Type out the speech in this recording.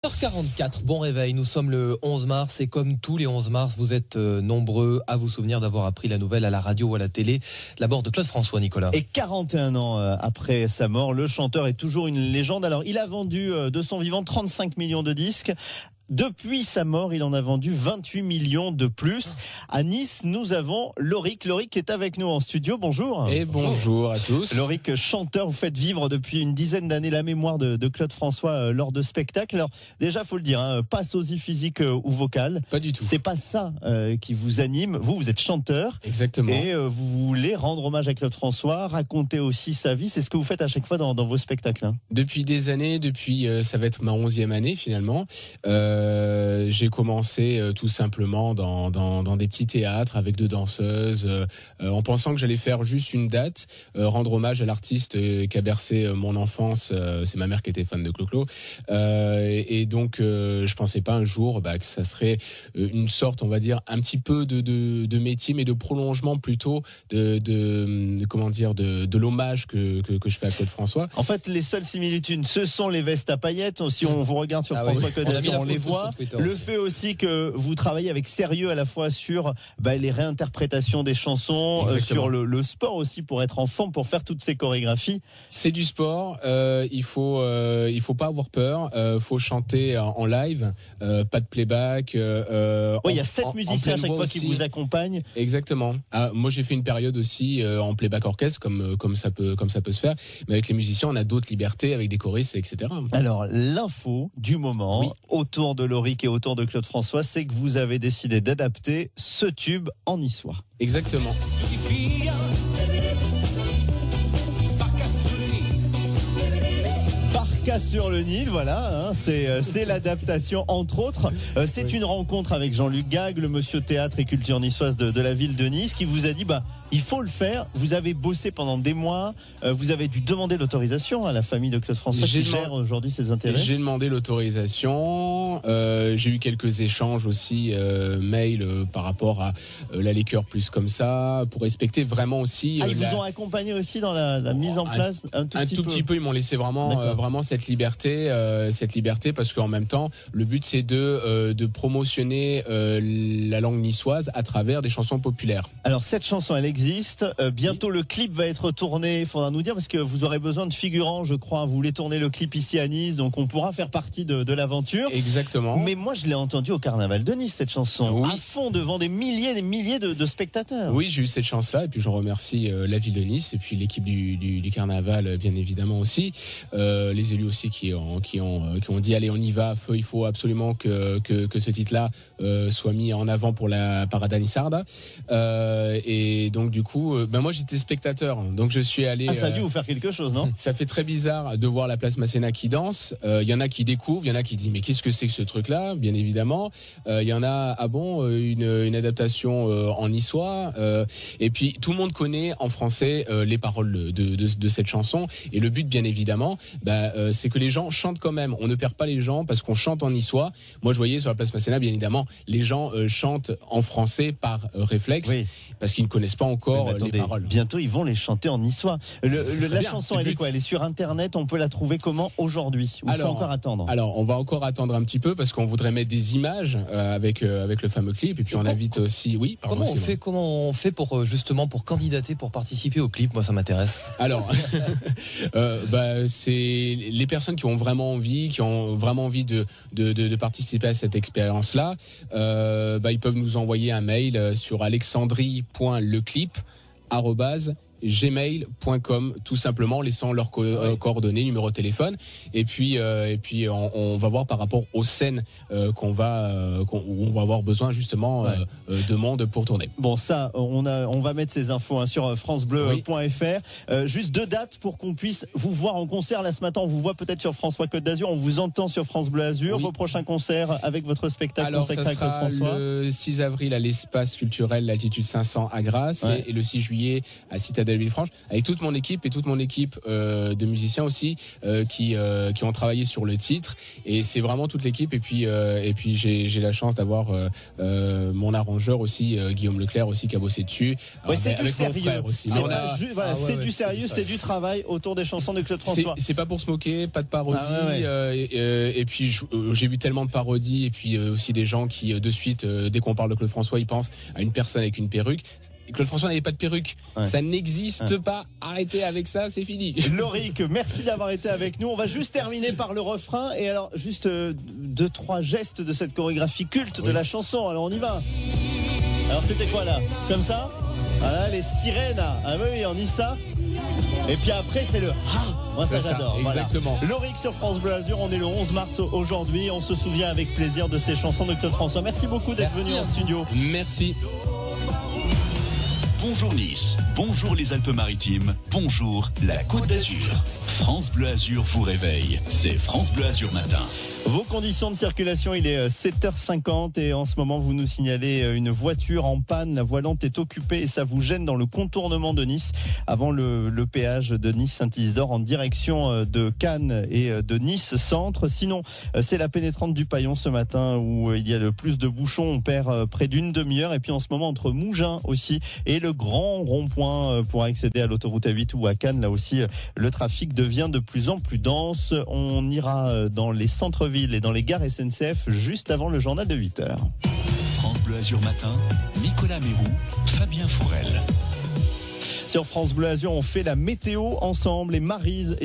h44, bon réveil, nous sommes le 11 mars et comme tous les 11 mars, vous êtes nombreux à vous souvenir d'avoir appris la nouvelle à la radio ou à la télé, la mort de Claude François, Nicolas. Et 41 ans après sa mort, le chanteur est toujours une légende. Alors il a vendu de son vivant 35 millions de disques. Depuis sa mort, il en a vendu 28 millions de plus. À Nice, nous avons Lorik. Lorik est avec nous en studio. Bonjour. Et bonjour à tous. Lorik, chanteur, vous faites vivre depuis une dizaine d'années la mémoire de Claude François lors de spectacles. Alors déjà, faut le dire, pas sosie physique ou vocale. Pas du tout. C'est pas ça qui vous anime. Vous êtes chanteur. Exactement. Et vous voulez rendre hommage à Claude François, raconter aussi sa vie. C'est ce que vous faites à chaque fois dans vos spectacles. Depuis des années, ça va être ma 11e année finalement. J'ai commencé tout simplement dans des petits théâtres avec deux danseuses, en pensant que j'allais faire juste une date, rendre hommage à l'artiste qui a bercé mon enfance. C'est ma mère qui était fan de Clo-Clo, et donc je pensais pas un jour que ça serait une sorte, on va dire, un petit peu de métier, mais de prolongement plutôt de l'hommage que je fais à Claude François. En fait, les seules similitudes, ce sont les vestes à paillettes. Si on vous regarde sur François Claude Azur, on les voit. Le fait aussi que vous travaillez avec sérieux à la fois sur les réinterprétations des chansons, sur le sport aussi, pour être en forme, pour faire toutes ces chorégraphies. C'est du sport, il faut pas avoir peur, faut chanter en live, pas de playback. Il y a 7 musiciens à chaque fois qui vous accompagnent. Exactement. Moi j'ai fait une période aussi en playback orchestre comme ça peut se faire, mais avec les musiciens on a d'autres libertés avec des choristes, etc. Alors l'info du moment autour de Lorik et autour de Claude François, c'est que vous avez décidé d'adapter ce tube en niçois. Exactement. Barca sur le Nil, voilà, c'est l'adaptation entre autres. C'est une rencontre avec Jean-Luc Gague, le monsieur théâtre et culture niçoise de la ville de Nice, qui vous a dit il faut le faire. Vous avez bossé pendant des mois, vous avez dû demander l'autorisation à la famille de Claude François qui gère aujourd'hui ses intérêts. J'ai demandé l'autorisation, j'ai eu quelques échanges aussi mail par rapport à la liqueur plus comme ça, pour respecter vraiment aussi. Ils vous ont accompagné aussi dans la mise en place un tout petit peu. Ils m'ont laissé vraiment cette liberté parce qu'en même temps le but c'est de promotionner la langue niçoise à travers des chansons populaires. Alors cette chanson elle existe, bientôt le clip va être tourné, il faudra nous dire parce que vous aurez besoin de figurants, je crois. Vous voulez tourner le clip ici à Nice, donc on pourra faire partie de l'aventure. Exactement. Mais moi je l'ai entendu au Carnaval de Nice, cette chanson, à fond devant des milliers de spectateurs. Oui, j'ai eu cette chance-là et puis je remercie la ville de Nice et puis l'équipe du Carnaval bien évidemment aussi, les élus aussi qui ont dit allez on y va, il faut absolument que ce titre-là soit mis en avant pour la Parada Nissarda, et donc du coup moi j'étais spectateur, donc je suis allé. Ça a dû vous faire quelque chose, non? Ça fait très bizarre de voir la place Masséna qui danse. Il y en a qui découvrent, il y en a qui disent mais qu'est-ce que c'est que ce truc-là, bien évidemment. Il y en a une adaptation en niçois, et puis tout le monde connaît en français les paroles de cette chanson, et le but bien évidemment c'est que les gens chantent quand même. On ne perd pas les gens parce qu'on chante en niçois. Moi je voyais sur la place Masséna bien évidemment les gens chantent en français par réflexe, parce qu'ils ne connaissent pas encore les paroles. Bientôt ils vont les chanter en niçois. La chanson elle est quoi? Elle est sur internet, on peut la trouver comment aujourd'hui? Il faut encore attendre. Alors on va encore attendre un petit peu parce qu'on voudrait mettre des images avec le fameux clip, et puis on invite aussi. Comment on fait pour justement pour candidater, pour participer au clip? Moi ça m'intéresse. Alors c'est les personnes qui ont vraiment envie de participer à cette expérience-là. Ils peuvent nous envoyer un mail sur alexandrie.leclip@gmail.com, tout simplement, laissant leurs coordonnées, numéro de téléphone, et puis on va voir par rapport aux scènes où on va avoir besoin justement de monde pour tourner. Bon, ça on va mettre ces infos sur francebleu.fr. Juste 2 dates pour qu'on puisse vous voir en concert. Là ce matin on vous voit peut-être sur François Côte d'Azur, on vous entend sur France Bleu Azur. Vos prochains concerts avec votre spectacle consacré à Claude François? Le 6 avril à l'espace culturel L'Altitude 500 à Grasse, et le 6 juillet à Citadelle de la Villefranche, avec toute mon équipe de musiciens aussi qui ont travaillé sur le titre. Et c'est vraiment toute l'équipe. Et puis j'ai la chance d'avoir mon arrangeur aussi, Guillaume Leclerc aussi, qui a bossé dessus. Ouais, c'est avec du sérieux. mon frère aussi. C'est du sérieux, c'est du travail autour des chansons de Claude François. C'est pas pour se moquer, pas de parodie. Et puis j'ai vu tellement de parodies et puis aussi des gens qui de suite, dès qu'on parle de Claude François, ils pensent à une personne avec une perruque. Claude François n'avait pas de perruque. Ça n'existe pas. Arrêtez avec ça, c'est fini. Loric, merci d'avoir été avec nous. On va juste terminer par le refrain. Et alors, juste 2-3 gestes de cette chorégraphie culte de la chanson. Alors, on y va. Alors, c'était quoi là? Comme ça? Voilà, les sirènes. Ah oui, en Issart. Et puis après, c'est le moi, ça j'adore. Exactement. Voilà. Loric sur France Bleu Azur. On est le 11 mars aujourd'hui. On se souvient avec plaisir de ces chansons de Claude François. Merci beaucoup d'être venu en studio. Merci. Bonjour Nice, bonjour les Alpes-Maritimes, bonjour la Côte d'Azur. France Bleu Azur vous réveille, c'est France Bleu Azur matin. Vos conditions de circulation, il est 7h50 et en ce moment vous nous signalez une voiture en panne, la voilante est occupée et ça vous gêne dans le contournement de Nice avant le péage de Nice-Saint-Isidore en direction de Cannes et de Nice Centre. Sinon, c'est la pénétrante du Paillon ce matin où il y a le plus de bouchons, on perd près d'une demi-heure et puis en ce moment entre Mougins aussi et le grand rond-point pour accéder à l'autoroute A8 ou à Cannes, là aussi le trafic devient de plus en plus dense. On ira dans les centres-villes et dans les gares SNCF juste avant le journal de 8h. France Bleu Azur matin, Nicolas Mérou, Fabien Fourel. Sur France Bleu Azur, on fait la météo ensemble et Maryse est